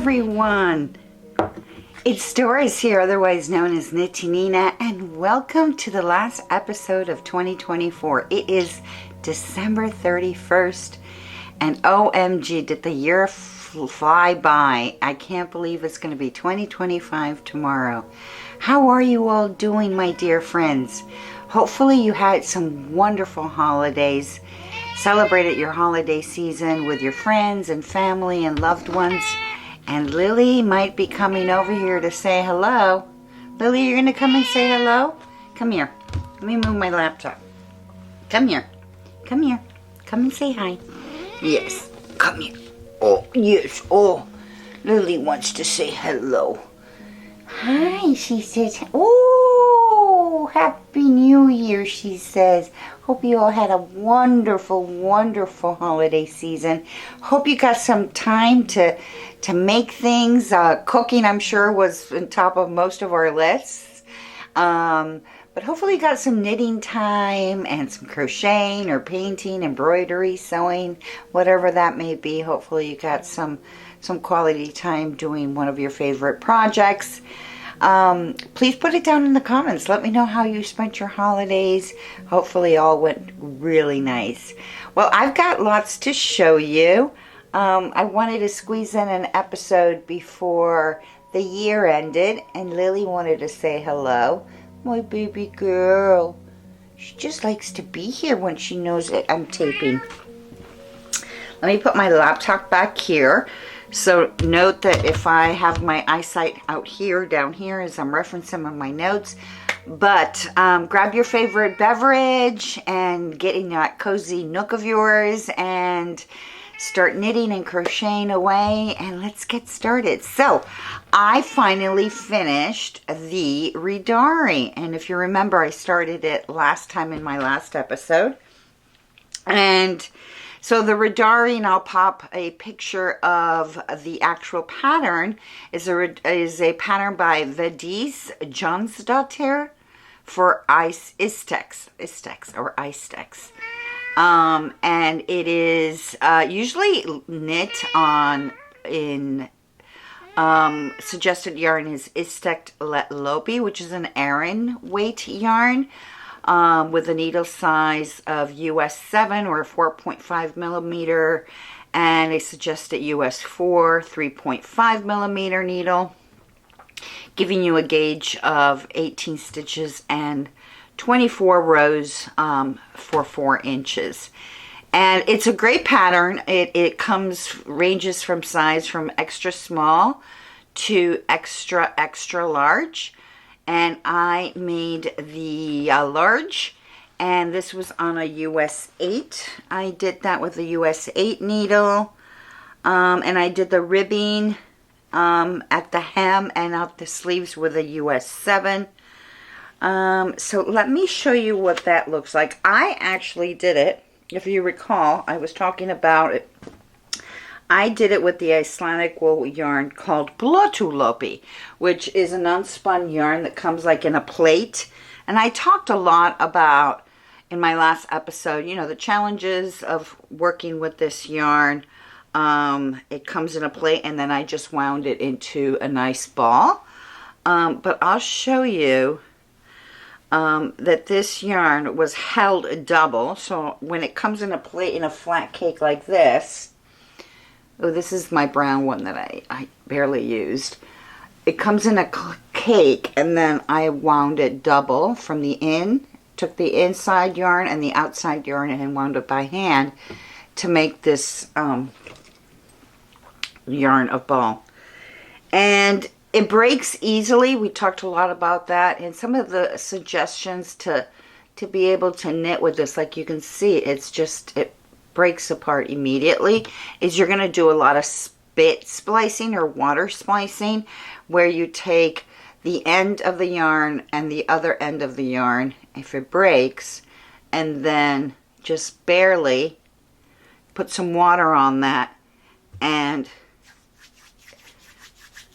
everyone. It's Doris here, otherwise known as Nitty Nina, and welcome to the last episode of 2024. It is December 31st, and OMG, did the year fly by. I can't believe it's going to be 2025 tomorrow. How are you all doing, my dear friends? Hopefully you had some wonderful holidays. Celebrated your holiday season with your friends and family and loved ones. And Lily might be coming over here to say hello. Lily, you're going to come and say hello? Come here. Let me move my laptop. Come here. Come here. Come and say hi. Yes. Come here. Oh, yes. Oh, Lily wants to say hello. Hi, she says. Oh, Happy New Year, she says. Hope you all had a wonderful, wonderful holiday season. Hope you got some time to make things. Cooking, I'm sure, was on top of most of our lists. But hopefully you got some knitting time and some crocheting or painting, embroidery, sewing, whatever that may be. Hopefully you got some quality time doing one of your favorite projects. Please put it down in the comments. Let me know how you spent your holidays. Hopefully all went really nice. Well, I've got lots to show you. I wanted to squeeze in an episode before the year ended, and Lily wanted to say hello. My baby girl. She just likes to be here when she knows that I'm taping. Let me put my laptop back here. So note that if I have my eyesight out here, down here, as I'm referencing on my notes. But grab your favorite beverage and get in that cozy nook of yours and start knitting and crocheting away, and let's get started. So I finally finished the Riddari, and if you remember, I started it last time in my last episode. And so the Riddari, and I'll pop a picture of the actual pattern, is a pattern by Vedis Jonsdottir for Istex. And it is usually knit on in suggested yarn is Istex Plotuloppi, which is an Aran weight yarn. With a needle size of US 7 or 4.5 millimeter, and a suggested US 4 3.5 millimeter needle, giving you a gauge of 18 stitches and 24 rows for 4 inches. And it's a great pattern. It ranges from size from extra small to extra large. And I made the large, and this was on a US 8. I did that with a US 8 needle, and I did the ribbing at the hem and out the sleeves with a US 7. So let me show you what that looks like. I actually did it, if you recall, I was talking about it. I did it with the Icelandic wool yarn called Plotuloppi, which is an unspun yarn that comes like in a plate. And I talked a lot about, in my last episode, you know, the challenges of working with this yarn. It comes in a plate, and then I just wound it into a nice ball. But I'll show you that this yarn was held double. So when it comes in a plate in a flat cake like this, oh, this is my brown one that I barely used. It comes in a cake, and then I wound it double from the took the inside yarn and the outside yarn and wound it by hand to make this yarn a ball. And it breaks easily. We talked a lot about that, and some of the suggestions to be able to knit with this, like you can see, it's just, it breaks apart immediately, is you're going to do a lot of spit splicing or water splicing, where you take the end of the yarn and the other end of the yarn, if it breaks, and then just barely put some water on that, and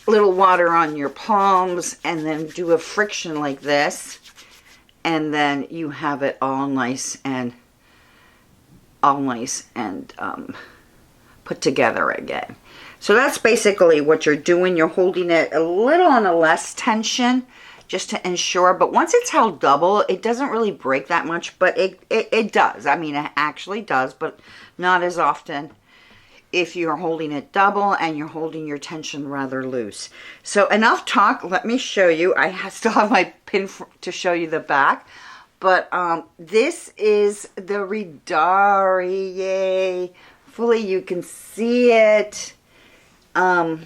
little water on your palms, and then do a friction like this, and then you have it all nice and put together again. So that's basically what you're doing. You're holding it a little on a less tension just to ensure. But once it's held double, it doesn't really break that much, but it does. I mean, it actually does, but not as often if you're holding it double and you're holding your tension rather loose. So enough talk. Let me show you. I still have my pin to show you the back. But this is the Riddari. Yay. Hopefully you can see it. I'll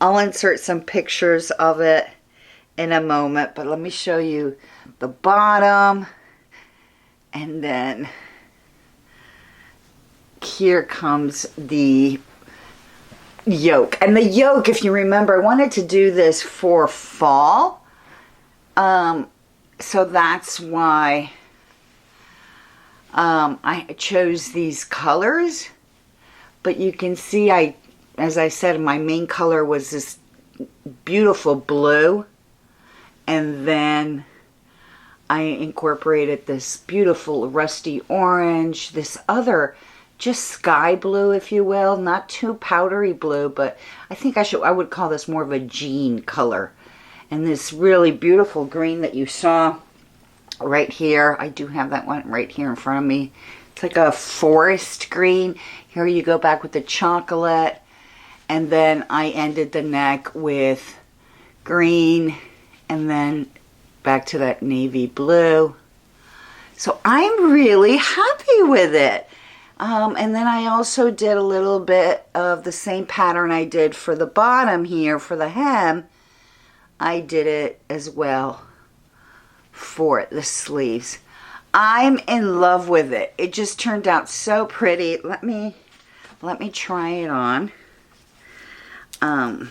insert some pictures of it in a moment, but let me show you the bottom, and then here comes the yoke. And the yoke, if you remember, I wanted to do this for fall, so that's why I chose these colors. But you can see, as I said, my main color was this beautiful blue. And then I incorporated this beautiful rusty orange, this other just sky blue, if you will. Not too powdery blue, but I think I would call this more of a jean color. And this really beautiful green that you saw right here. I do have that one right here in front of me. It's like a forest green. Here you go back with the chocolate. And then I ended the neck with green and then back to that navy blue. So I'm really happy with it. And then I also did a little bit of the same pattern I did for the bottom here for the hem. I did it as well for the sleeves. I'm in love with it. It just turned out so pretty. Let me try it on. Let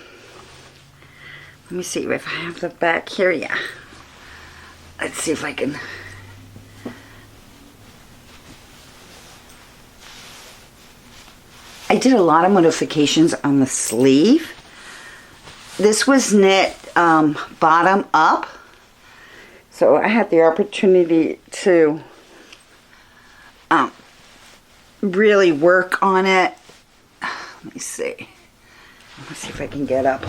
me see if I have the back here. Yeah. Let's see if I can. I did a lot of modifications on the sleeve. This was knit bottom up. So I had the opportunity to really work on it. Let me see. Let's see if I can get up.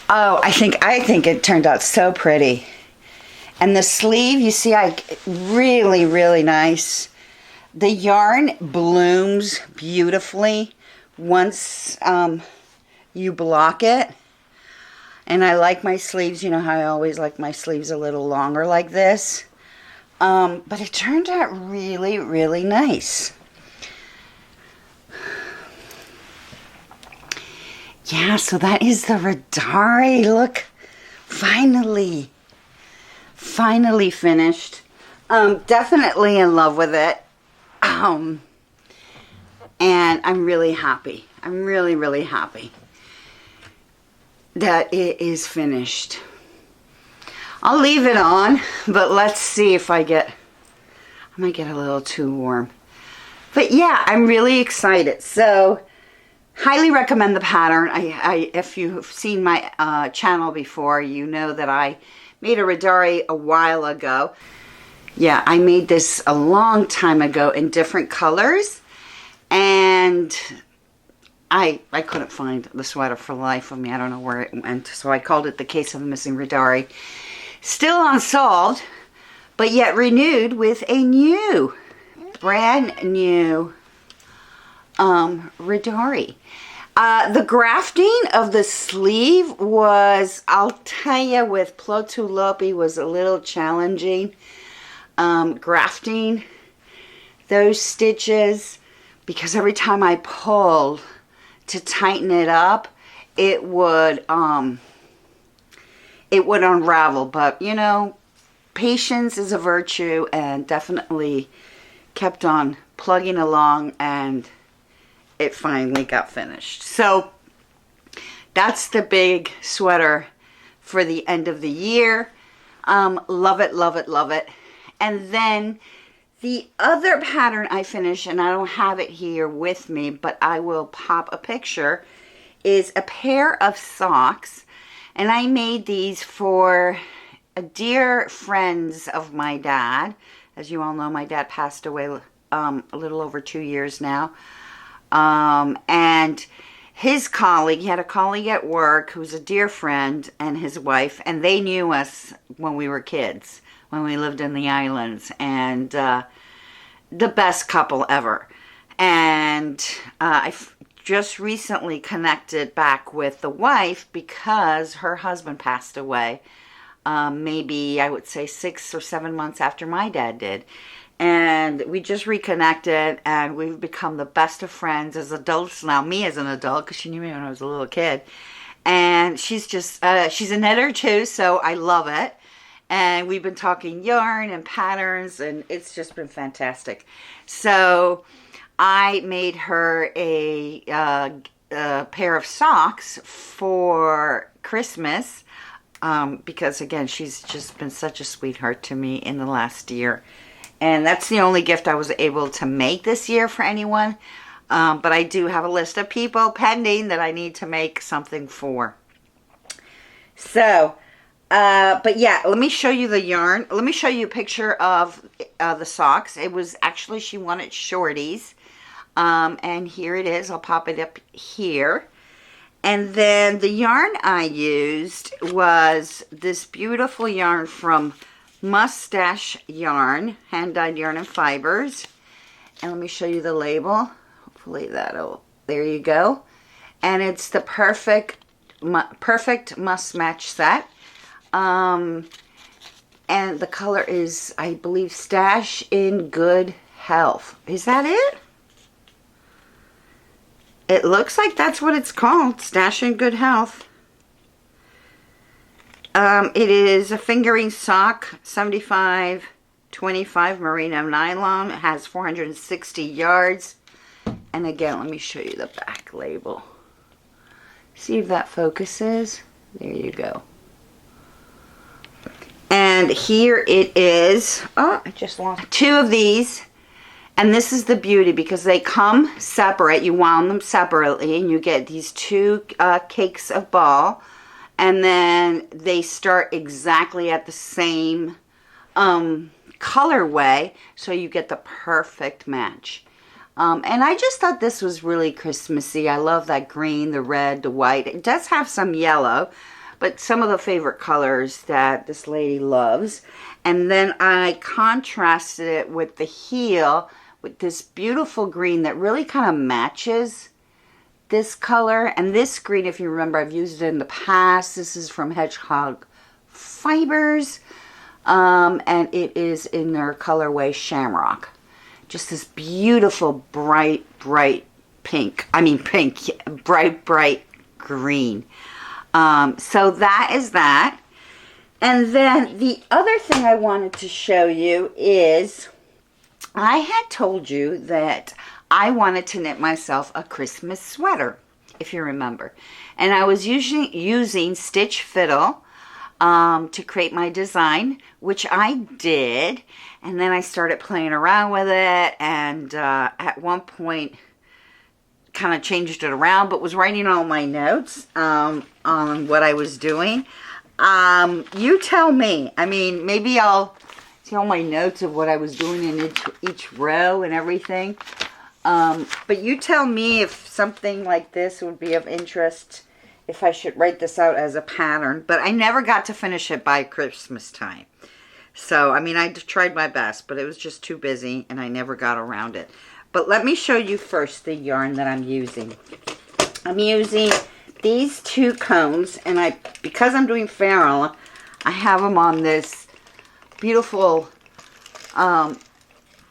Oh, I think it turned out so pretty. And the sleeve, you see, really, really nice. The yarn blooms beautifully once you block it. And I like my sleeves, you know how I always like my sleeves a little longer like this. But it turned out really, really nice. Yeah, so that is the Riddari. Look, finally finished. Definitely in love with it. And I'm really happy. I'm really, really happy that it is finished. I'll leave it on, but let's see if I might get a little too warm. But yeah, I'm really excited. So, highly recommend the pattern. If you've seen my channel before, you know that I made a Riddari a while ago. Yeah, I made this a long time ago in different colors. And I couldn't find the sweater for the life of me. I don't know where it went. So I called it The Case of the Missing Riddari. Still unsolved, but yet renewed with a new, brand new Riddari. The grafting of the sleeve was, I'll tell you, with Plotuloppi was a little challenging. Grafting those stitches, because every time I pulled to tighten it up, it would unravel. But you know, patience is a virtue, and definitely kept on plugging along, and it finally got finished. So that's the big sweater for the end of the year. Love it, love it, love it. And then the other pattern I finished, and I don't have it here with me, but I will pop a picture, is a pair of socks. And I made these for dear friends of my dad. As you all know, my dad passed away a little over 2 years now. And his colleague, he had a colleague at work who's a dear friend, and his wife, and they knew us when we were kids, when we lived in the islands, and the best couple ever. And I just recently connected back with the wife because her husband passed away, maybe I would say 6 or 7 months after my dad did. And we just reconnected, and we've become the best of friends as adults now. Me as an adult, because she knew me when I was a little kid. And she's just, she's a knitter too, so I love it. And we've been talking yarn and patterns, and it's just been fantastic. So I made her a pair of socks for Christmas, because again, she's just been such a sweetheart to me in the last year. And that's the only gift I was able to make this year for anyone. But I do have a list of people pending that I need to make something for. So, but yeah, let me show you the yarn. Let me show you a picture of the socks. It was actually, she wanted shorties. And here it is. I'll pop it up here. And then the yarn I used was this beautiful yarn from Mustache Yarn, hand-dyed yarn and fibers. And let me show you the label. Hopefully that'll, there you go. And it's the perfect must-match set. And the color is, I believe, Stash in Good Health. Is that it? It looks like that's what it's called, Stash in Good Health. It is a fingering sock, 75/25 merino nylon. It has 460 yards. And again, let me show you the back label. See if that focuses. There you go. And here it is. Oh, I just lost 2 of these. And this is the beauty, because they come separate. You wound them separately, and you get these 2 cakes of ball. And then they start exactly at the same colorway, so you get the perfect match. And I just thought this was really Christmassy. I love that green, the red, the white. It does have some yellow, but some of the favorite colors that this lady loves. And then I contrasted it with the heel with this beautiful green that really kind of matches this color. And this green, if you remember, I've used it in the past. This is from Hedgehog Fibers, and it is in their colorway Shamrock. Just this beautiful bright pink. I mean pink, bright green. So that is that. And then the other thing I wanted to show you is, I had told you that I wanted to knit myself a Christmas sweater, if you remember. And I was using Stitch Fiddle to create my design, which I did. And then I started playing around with it, and at one point kind of changed it around, but was writing all my notes on what I was doing. You tell me. I mean, maybe I'll see all my notes of what I was doing in each row and everything. But you tell me if something like this would be of interest, if I should write this out as a pattern. But I never got to finish it by Christmas time. So, I mean, I tried my best, but it was just too busy, and I never got around it. But let me show you first the yarn that I'm using. I'm using these 2 cones, and because I'm doing Farrell, I have them on this beautiful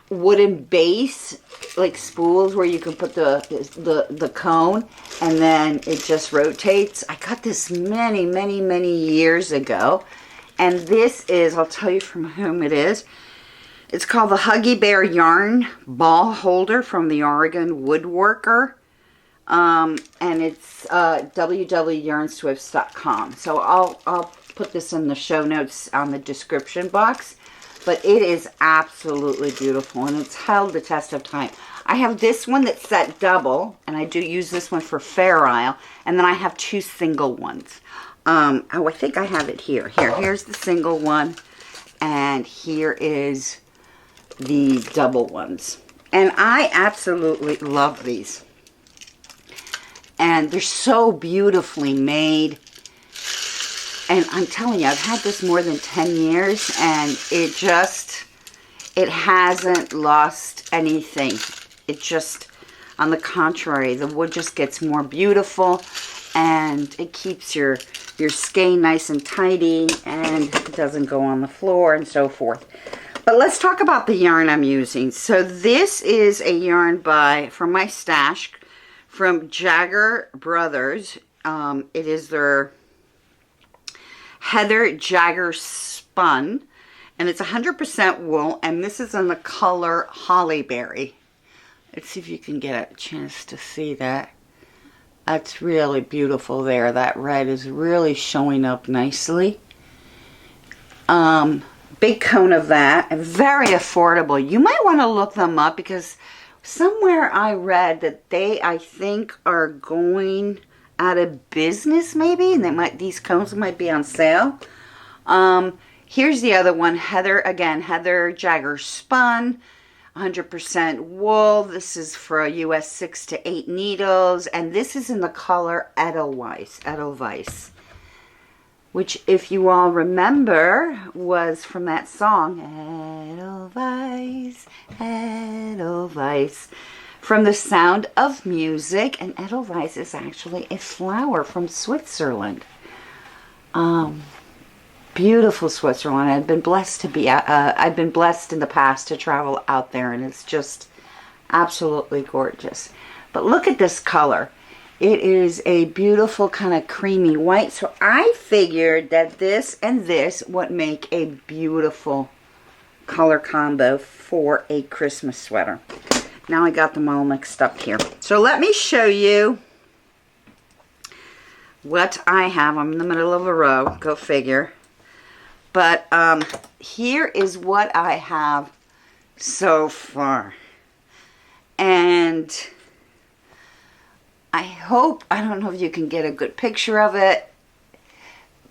wooden base, like spools where you can put the cone, and then it just rotates. I got this many years ago, and this is, I'll tell you from whom it is. It's called the Hollyberry Yarn Ball Holder from the Oregon Woodworker, and it's www.yarnswifts.com. So I'll put this in the show notes on the description box. But it is absolutely beautiful, and it's held the test of time. I have this one that's set double, and I do use this one for Fair Isle, and then I have 2 single ones. Oh, I think I have it here. Here's the single one, and here is the double ones. And I absolutely love these. And they're so beautifully made. And I'm telling you, I've had this more than 10 years, and it hasn't lost anything. It just, on the contrary, the wood just gets more beautiful, and it keeps your skein nice and tidy, and it doesn't go on the floor and so forth. But let's talk about the yarn I'm using. So this is a yarn from my stash from Jagger Brothers. It is their Heather Jagger Spun, and it's 100% wool, and this is in the color Hollyberry. Let's see if you can get a chance to see that. That's really beautiful there. That red is really showing up nicely. Big cone of that, and very affordable. You might want to look them up, because somewhere I read that they, I think, are going out of business maybe, and these cones might be on sale. Here's the other one, Heather Jagger Spun, 100% wool. This is for a US 6 to 8 needles, and this is in the color Edelweiss, which, if you all remember, was from that song, Edelweiss, Edelweiss, from The Sound of Music. And Edelweiss is actually a flower from Switzerland. Beautiful Switzerland. I've been blessed in the past to travel out there, and it's just absolutely gorgeous. But look at this color. It is a beautiful kind of creamy white. So I figured that this and this would make a beautiful color combo for a Christmas sweater. Now I got them all mixed up here. So let me show you what I have. I'm in the middle of a row, go figure. But here is what I have so far. And I don't know if you can get a good picture of it,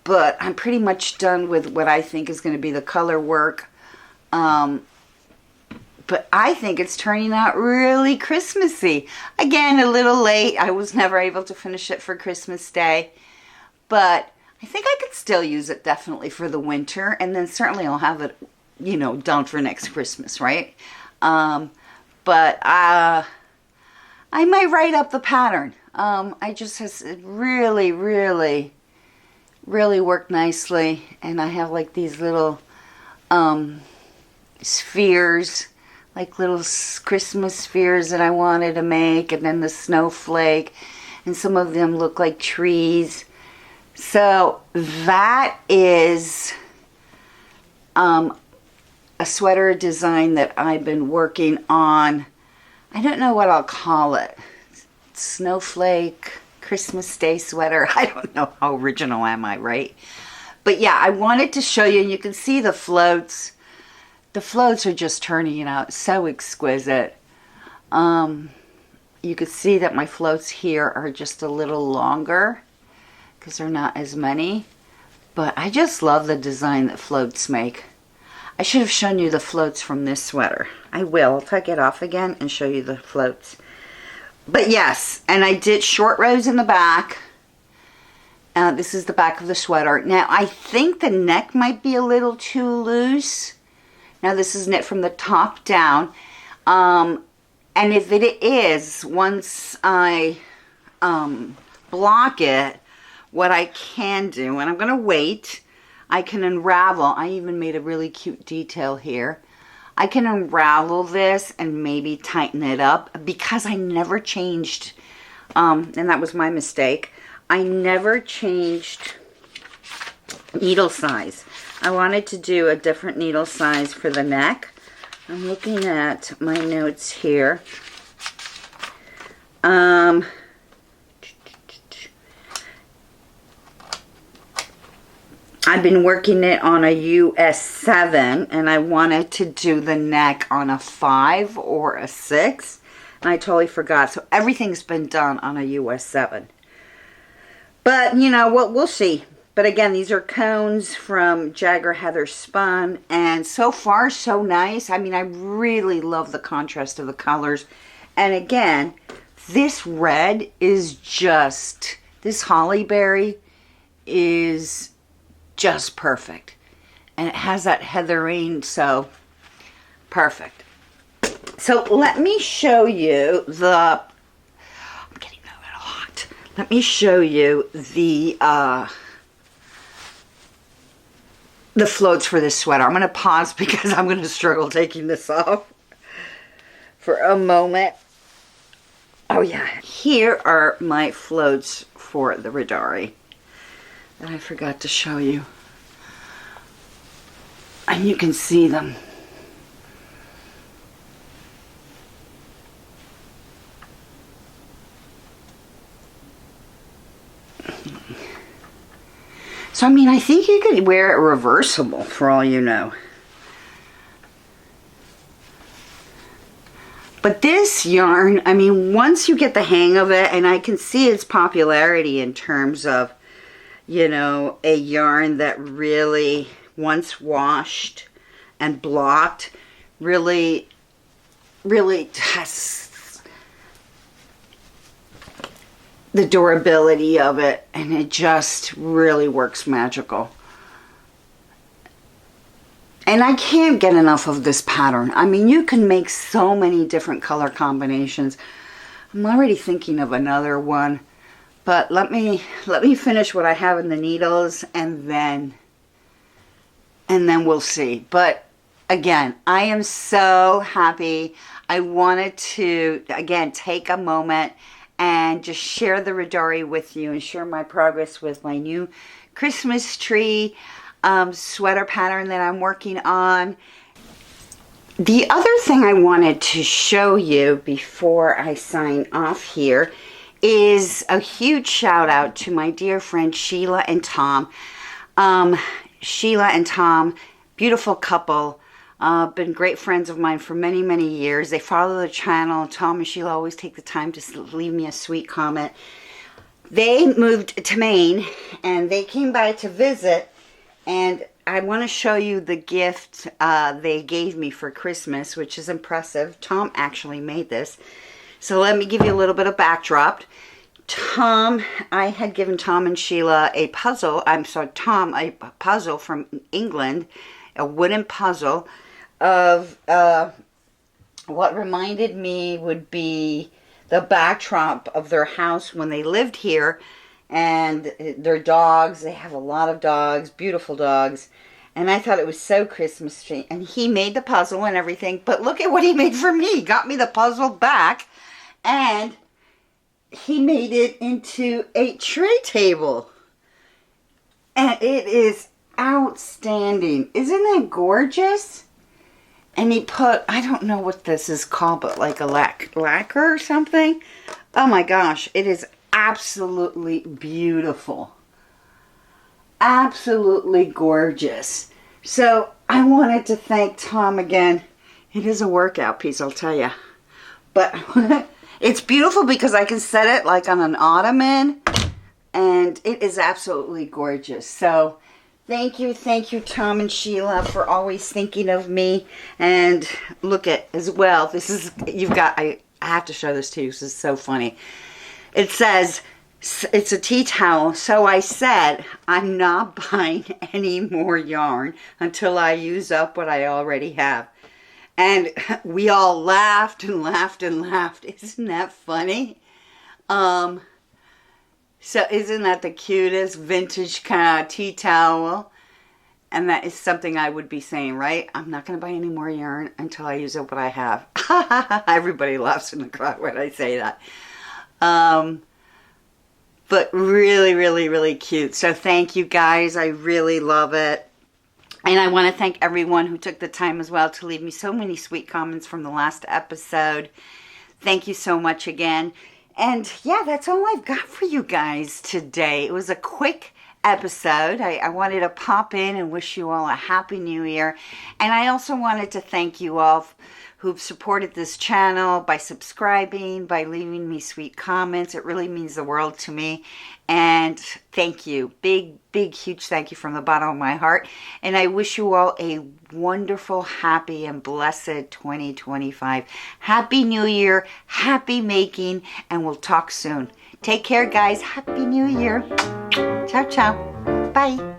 but I'm pretty much done with what I think is going to be the color work. But I think it's turning out really Christmassy. Again, a little late. I was never able to finish it for Christmas Day, but I think I could still use it definitely for the winter, and then certainly I'll have it, done for next Christmas, right? But I might write up the pattern. I just has really, really, really worked nicely, and I have like these little spheres, like little Christmas spheres that I wanted to make, and then the snowflake, and some of them look like trees. So that is a sweater design that I've been working on. I don't know what I'll call it. Snowflake Christmas Day sweater. I don't know how original am I, right? But yeah, I wanted to show you, and you can see the floats. The floats are just turning out so exquisite. You can see that my floats here are just a little longer because they're not as many. But I just love the design that floats make. I should have shown you the floats from this sweater. I will. I'll take it off again and show you the floats. But yes, and I did short rows in the back. This is the back of the sweater. Now, I think the neck might be a little too loose. Now, this is knit from the top down. And if it is, once I block it, what I can do, and I'm going to wait, I can unravel. I even made a really cute detail here. I can unravel this and maybe tighten it up, because I never changed, and that was my mistake, I never changed needle size. I wanted to do a different needle size for the neck. I'm looking at my notes here. I've been working it on a US 7, and I wanted to do the neck on a 5 or a 6, and I totally forgot. So everything's been done on a US 7. But, you know, we'll see. But again, these are cones from Jagger Heather Spun, and so far so nice. I mean, I really love the contrast of the colors. And again, this red is just, this Hollyberry is just perfect. And it has that heatherine, so perfect. So let me show you the, I'm getting a little hot. Let me show you the floats for this sweater. I'm going to pause because I'm going to struggle taking this off for a moment. Oh yeah, here are my floats for the Riddari that I forgot to show you. And you can see them. So, I mean, I think you could wear it reversible for all you know. But this yarn, I mean, once you get the hang of it, and I can see its popularity in terms of, you know, a yarn that really, once washed and blocked, really tests the durability of it, and it just really works magical. And I can't get enough of this pattern. I mean, you can make so many different color combinations. I'm already thinking of another one, but let me finish what I have in the needles, and then we'll see. But again, I am so happy. I wanted to, again, take a moment and just share the Riddari with you and share my progress with my new Christmas tree sweater pattern that I'm working on. The other thing I wanted to show you before I sign off here is a huge shout out to my dear friends Sheila and Tom. Sheila and Tom, beautiful couple, been great friends of mine for many, many years. They follow the channel. Tom and Sheila always take the time to leave me a sweet comment. They moved to Maine and they came by to visit, and I want to show you the gift they gave me for Christmas, which is impressive. Tom actually made this. So let me give you a little bit of backdrop. I had given Tom and Sheila a puzzle. Tom a puzzle from England, a wooden puzzle of what reminded me would be the backdrop of their house when they lived here, and their dogs. They have a lot of dogs, beautiful dogs, and I thought it was so Christmassy. And he made the puzzle and everything, but look at what he made for me. He got me the puzzle back, and he made it into a tray table, and it is outstanding. Isn't that gorgeous? And he put, I don't know what this is called, but like a lacquer or something. Oh my gosh, it is absolutely beautiful. Absolutely gorgeous. So I wanted to thank Tom again. It is a workout piece, I'll tell you. But it's beautiful because I can set it like on an ottoman, and it is absolutely gorgeous. So thank you, Tom and Sheila, for always thinking of me. And look at as well, this is, you've got, I have to show this to you, this is so funny. It says, it's a tea towel. So I said, I'm not buying any more yarn until I use up what I already have. And we all laughed and laughed and laughed. Isn't that funny? So isn't that the cutest vintage kind of tea towel? And that is something I would be saying, right? I'm not going to buy any more yarn until I use up what I have. Everybody laughs in the crowd when I say that. But really, really, really cute. So thank you guys. I really love it. And I want to thank everyone who took the time as well to leave me so many sweet comments from the last episode. Thank you so much again. And yeah, that's all I've got for you guys today. It was a quick episode. I wanted to pop in and wish you all a happy new year. And I also wanted to thank you all who've supported this channel by subscribing, by leaving me sweet comments. It really means the world to me. And thank you. Big, huge thank you from the bottom of my heart. And I wish you all a wonderful, happy, and blessed 2025. Happy New Year, happy making, and we'll talk soon. Take care, guys. Happy New Year. Ciao, ciao. Bye.